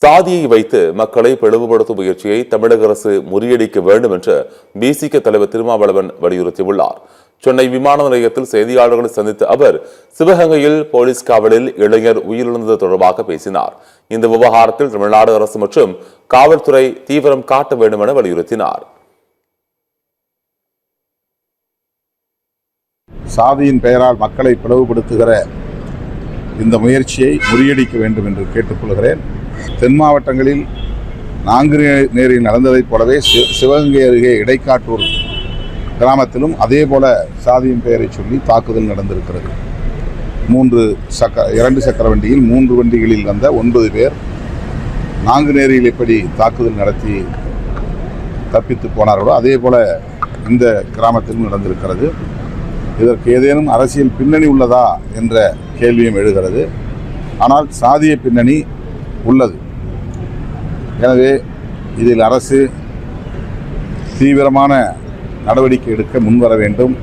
சாதியை வைத்து மக்களை பிளவுபடுத்தும் முயற்சியை தமிழக அரசு முறியடிக்க வேண்டும் என்று பிசிக தலைவர் திருமாவளவன் வலியுறுத்தியுள்ளார். சென்னை விமான நிலையத்தில் செய்தியாளர்களை சந்தித்த அவர் சிவகங்கையில் போலீஸ் காவலில் இளைஞர் உயிரிழந்தது தொடர்பாக பேசினார். இந்த விவகாரத்தில் தமிழ்நாடு அரசு மற்றும் காவல்துறை தீவிரம் காட்ட வேண்டும் என வலியுறுத்தினார். சாதியின் பெயரால் மக்களை பிளவுபடுத்துகிற இந்த முயற்சியை முறியடிக்க வேண்டும் என்று கேட்டுக்கொள்கிறேன். தென் மாவட்டங்களில் நாங்குநேரில் நடந்ததைப் போலவே சிவகங்கை அருகே இடைக்காட்டூர் கிராமத்திலும் அதே போல சாதியின் பெயரை சொல்லி தாக்குதல் நடந்திருக்கிறது. 2 சக்கர வண்டியில் 3 வண்டிகளில் வந்த 9 பேர் நாங்குநேரியில் எப்படி தாக்குதல் நடத்தி தப்பித்து போனார்களோ அதே போல இந்த கிராமத்திலும் நடந்திருக்கிறது. இதற்கு ஏதேனும் அரசியல் பின்னணி உள்ளதா என்ற கேள்வியும் எழுகிறது. ஆனால் சாதிய பின்னணி உள்ளது. எனவே இதில் அரசு தீவிரமான நடவடிக்கை எடுக்க முன்வர வேண்டும்.